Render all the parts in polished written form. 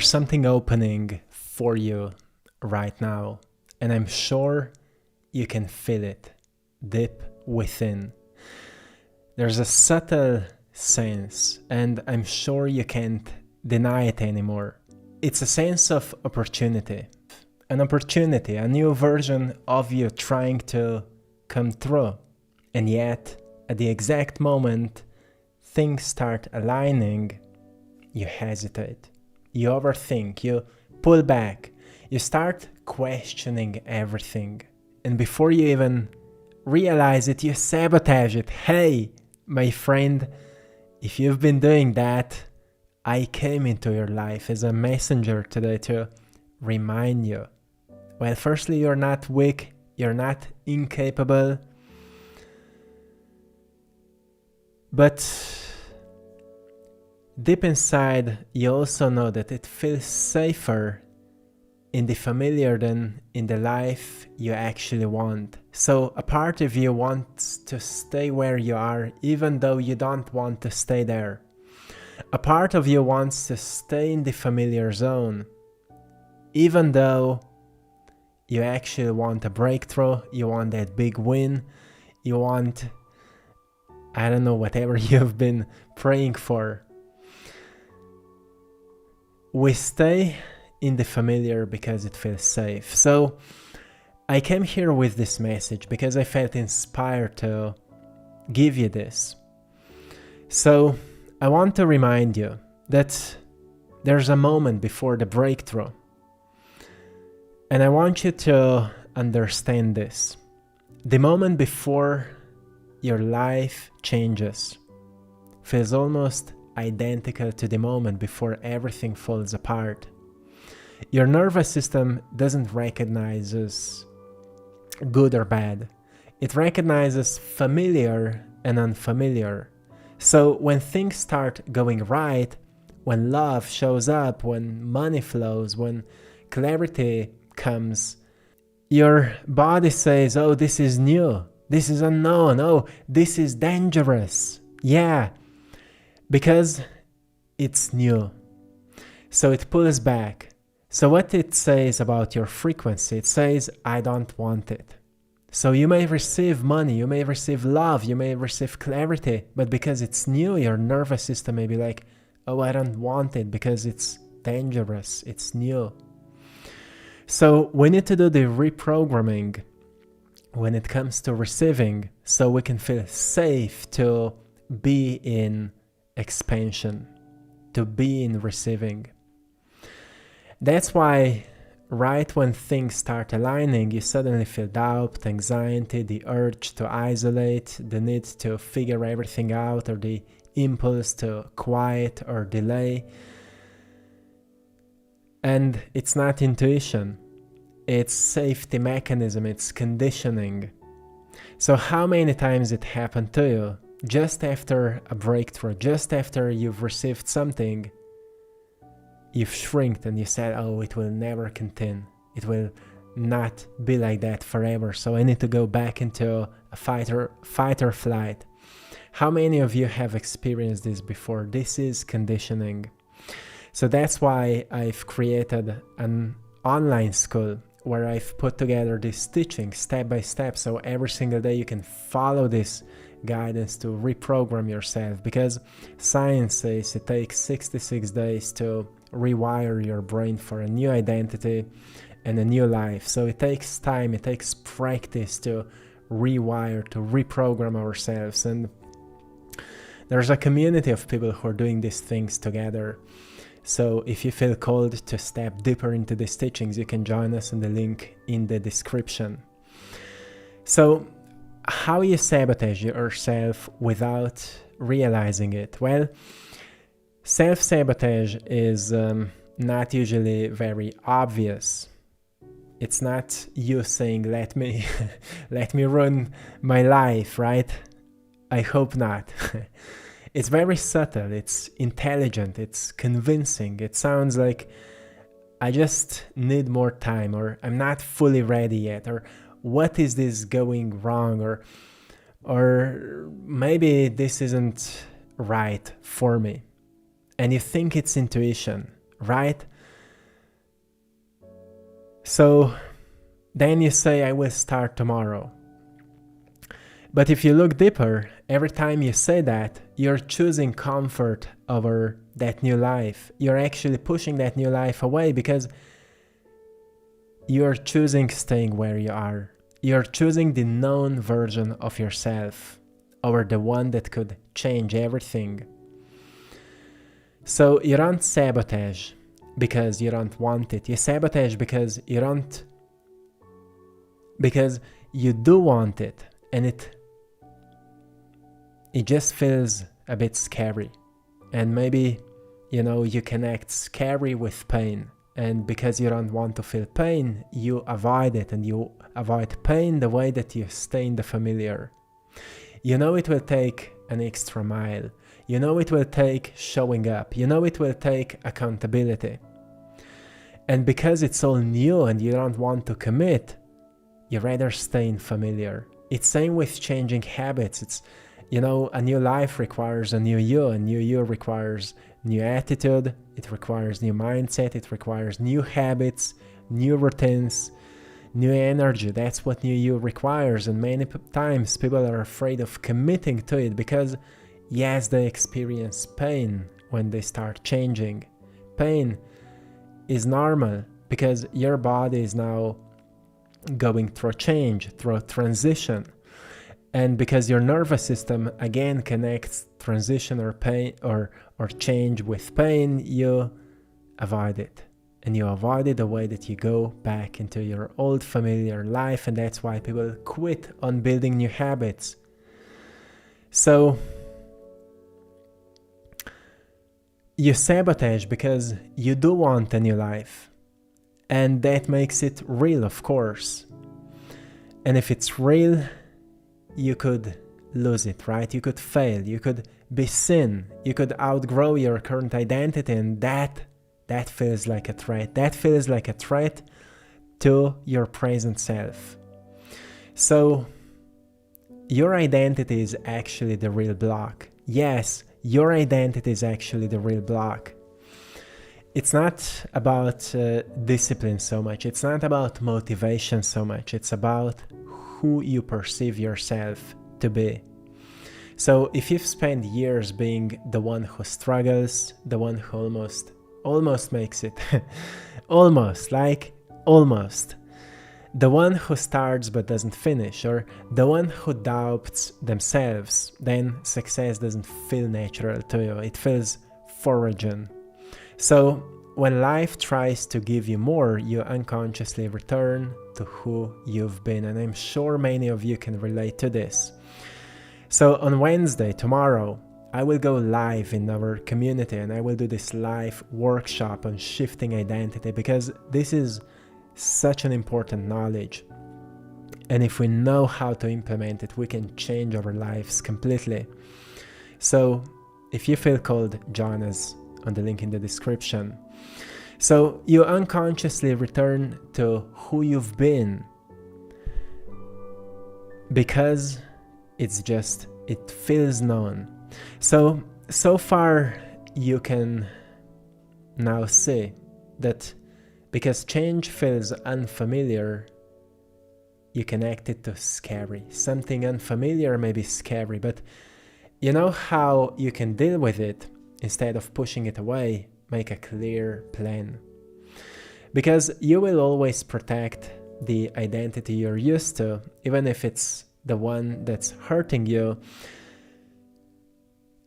there's something opening for you right now, and I'm sure you can feel it deep within. There's a subtle sense, and I'm sure you can't deny it anymore. It's a sense of opportunity. An opportunity, a new version of you trying to come through. And yet, at the exact moment things start aligning, you hesitate. You overthink, you pull back, you start questioning everything. And before you even realize it, you sabotage it. Hey, my friend, if you've been doing that, I came into your life as a messenger today to remind you. Well, firstly, you're not weak, you're not incapable, but deep inside, you also know that it feels safer in the familiar than in the life you actually want. So a part of you wants to stay where you are, even though you don't want to stay there. A part of you wants to stay in the familiar zone, even though you actually want a breakthrough, you want that big win, you want, I don't know, whatever you've been praying for. We stay in the familiar because it feels safe. So I came here with this message because I felt inspired to give you this. So I want to remind you that there's a moment before the breakthrough. And I want you to understand this. The moment before your life changes feels almost identical to the moment before everything falls apart. Your nervous system doesn't recognize as good or bad. It recognizes familiar and unfamiliar. So when things start going right, when love shows up, when money flows, when clarity comes, your body says, oh, this is new, this is unknown, oh, this is dangerous. Yeah, because it's new. So it pulls back. So what it says about your frequency, it says, I don't want it. So you may receive money, you may receive love, you may receive clarity, but because it's new, your nervous system may be like, oh, I don't want it because it's dangerous, it's new. So we need to do the reprogramming when it comes to receiving, so we can feel safe to be in expansion, to be in receiving. That's why right when things start aligning, you suddenly feel doubt, anxiety, the urge to isolate, the need to figure everything out, or the impulse to quiet or delay. And it's not intuition, it's safety mechanism, it's conditioning. So how many times it happened to you just after a breakthrough, just after you've received something, you've shrinked and you said, oh, it will never continue. It will not be like that forever. So I need to go back into a fight or flight. How many of you have experienced this before? This is conditioning. So that's why I've created an online school where I've put together this teaching step by step. So every single day you can follow this guidance to reprogram yourself, because science says it takes 66 days to rewire your brain for a new identity and a new life. So it takes time, it takes practice to rewire, to reprogram ourselves. And there's a community of people who are doing these things together. So if you feel called to step deeper into these teachings, you can join us in the link in the description. So how you sabotage yourself without realizing it? Well, self-sabotage is not usually very obvious. It's not you saying, let me ruin my life, right? I hope not. It's very subtle, it's intelligent, it's convincing. It sounds like, I just need more time, or I'm not fully ready yet, or what is this going wrong, or maybe this isn't right for me. And you think it's intuition, right? So then you say, I will start tomorrow. But if you look deeper, every time you say that, you're choosing comfort over that new life. You're actually pushing that new life away because you're choosing staying where you are. You're choosing the known version of yourself over the one that could change everything. So you don't sabotage because you don't want it. You sabotage because you do want it, and it just feels a bit scary. And maybe, you connect scary with pain. And because you don't want to feel pain, you avoid it, and you avoid pain the way that you stay in the familiar. It will take an extra mile. It will take showing up. It will take accountability. And because it's all new and you don't want to commit, you rather stay in familiar. It's same with changing habits. It's, a new life requires a new you requires new attitude, it requires new mindset, it requires new habits, new routines, new energy. That's what new you requires, and many times people are afraid of committing to it because, yes, they experience pain when they start changing. Pain is normal because your body is now going through change, through transition. And because your nervous system again connects transition or pain or change with pain, you avoid it. And you avoid it the way that you go back into your old familiar life, and that's why people quit on building new habits. So you sabotage because you do want a new life. And that makes it real, of course. And if it's real, you could lose it, right? You could fail, you could be seen, you could outgrow your current identity, and that feels like a threat. That feels like a threat to your present self. So your identity is actually the real block. Yes, your identity is actually the real block. It's not about discipline so much. It's not about motivation so much. It's about who you perceive yourself to be. So if you've spent years being the one who struggles, the one who almost makes it, almost, the one who starts but doesn't finish, or the one who doubts themselves, then success doesn't feel natural to you. It feels foreign. So when life tries to give you more, you unconsciously return to who you've been, and I'm sure many of you can relate to this. So on Wednesday, tomorrow, I will go live in our community, and I will do this live workshop on shifting identity, because this is such an important knowledge. And if we know how to implement it, we can change our lives completely. So if you feel called, join us on the link in the description. So you unconsciously return to who you've been, because it feels known. So far you can now see that because change feels unfamiliar, you connect it to scary. Something unfamiliar may be scary, but you know how you can deal with it. Instead of pushing it away, make a clear plan. Because you will always protect the identity you're used to, even if it's the one that's hurting you.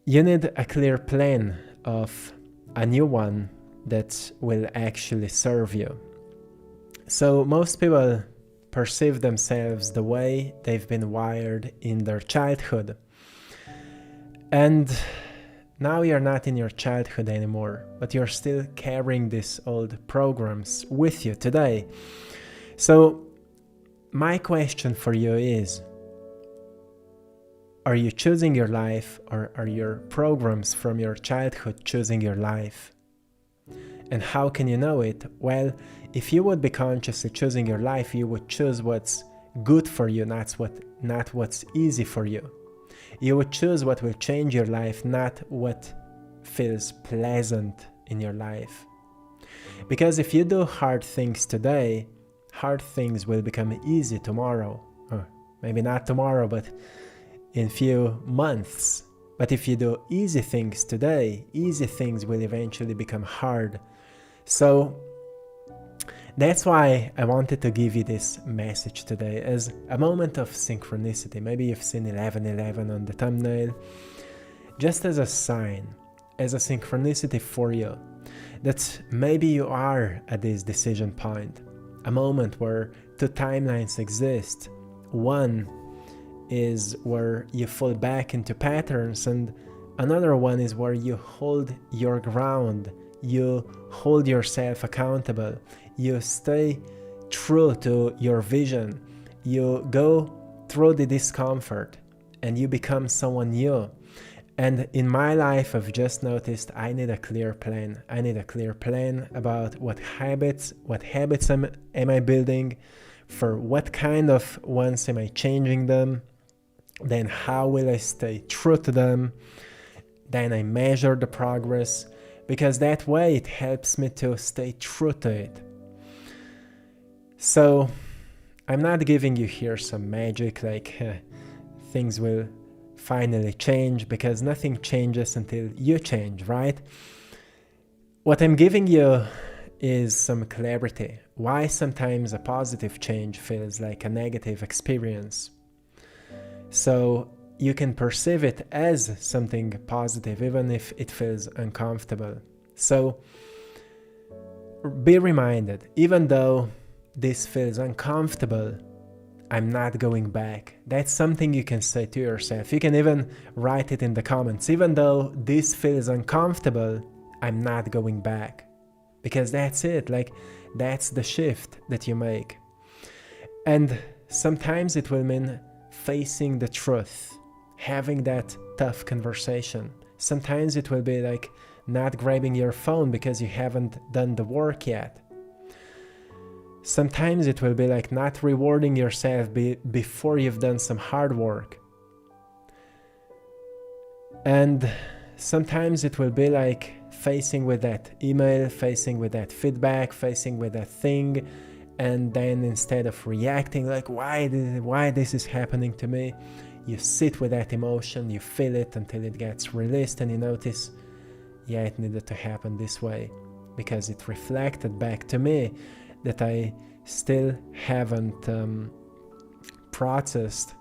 You need a clear plan of a new one that will actually serve you. So most people perceive themselves the way they've been wired in their childhood. And now you're not in your childhood anymore, but you're still carrying these old programs with you today. So my question for you is, are you choosing your life, or are your programs from your childhood choosing your life? And how can you know it? Well, if you would be consciously choosing your life, you would choose what's good for you, not what's easy for you. You would choose what will change your life, not what feels pleasant in your life. Because if you do hard things today, hard things will become easy tomorrow. Or maybe not tomorrow, but in few months. But if you do easy things today, easy things will eventually become hard. So that's why I wanted to give you this message today as a moment of synchronicity. Maybe you've seen 1111 on the thumbnail. Just as a sign, as a synchronicity for you, that maybe you are at this decision point. A moment where two timelines exist. One is where you fall back into patterns, and another one is where you hold your ground, you hold yourself accountable, you stay true to your vision, you go through the discomfort and you become someone new. And in my life, I've just noticed I need a clear plan. I need a clear plan about what habits am I building, for what kind of ones am I changing them, then how will I stay true to them, then I measure the progress, because that way it helps me to stay true to it. So I'm not giving you here some magic like things will finally change, because nothing changes until you change, right? What I'm giving you is some clarity. Why sometimes a positive change feels like a negative experience. So you can perceive it as something positive, even if it feels uncomfortable. So be reminded, even though this feels uncomfortable, I'm not going back. That's something you can say to yourself. You can even write it in the comments. Even though this feels uncomfortable, I'm not going back. Because that's it. Like, that's the shift that you make. And sometimes it will mean facing the truth, having that tough conversation. Sometimes it will be like not grabbing your phone because you haven't done the work yet. Sometimes it will be like not rewarding yourself before you've done some hard work. And sometimes it will be like facing with that email, facing with that feedback, facing with that thing, and then instead of reacting like, why this is happening to me, you sit with that emotion, you feel it until it gets released, and you notice, yeah, it needed to happen this way, because it reflected back to me that I still haven't processed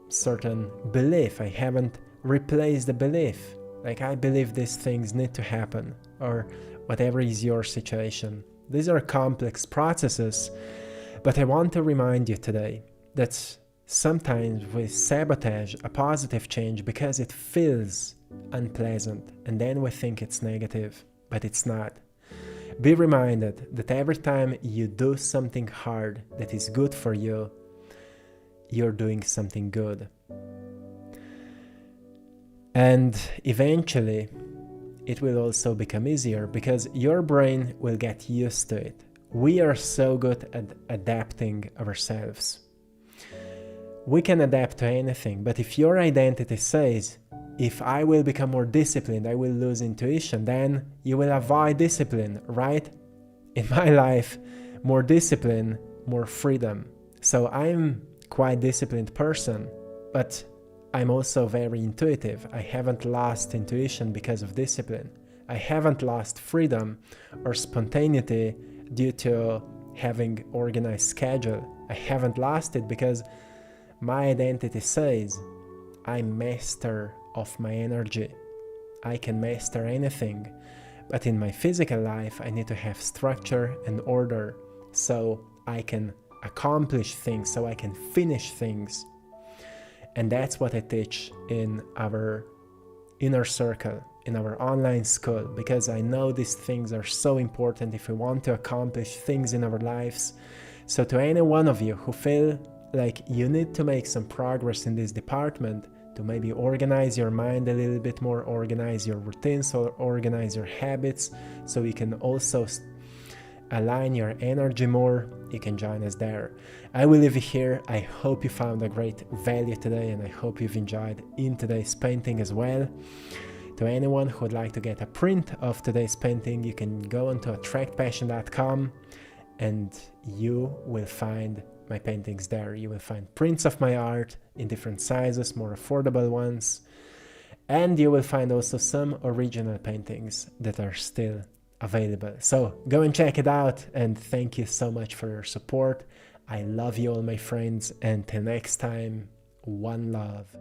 certain belief. I haven't replaced the belief. Like, I believe these things need to happen, or whatever is your situation. These are complex processes, but I want to remind you today that sometimes we sabotage a positive change because it feels unpleasant, and then we think it's negative, but it's not. Be reminded that every time you do something hard that is good for you, you're doing something good. And eventually, it will also become easier because your brain will get used to it. We are so good at adapting ourselves. We can adapt to anything, but if your identity says, if I will become more disciplined, I will lose intuition, then you will avoid discipline, right? In my life, more discipline, more freedom. So I'm quite disciplined person, but I'm also very intuitive. I haven't lost intuition because of discipline. I haven't lost freedom or spontaneity due to having organized schedule. I haven't lost it because my identity says I'm master of my energy. I can master anything, but in my physical life I need to have structure and order so I can accomplish things, so I can finish things. And that's what I teach in our inner circle, in our online school, because I know these things are so important if we want to accomplish things in our lives. So to any one of you who feel like you need to make some progress in this department, to maybe organize your mind a little bit more, organize your routines, or organize your habits, so you can also align your energy more, you can join us there. I will leave you here. I hope you found a great value today, and I hope you've enjoyed in today's painting as well. To anyone who would like to get a print of today's painting, you can go onto AttractPassion.com and you will find my paintings there. You will find prints of my art in different sizes, more affordable ones, and you will find also some original paintings that are still available. So go and check it out, and thank you so much for your support. I love you all, my friends, and till next time, one love.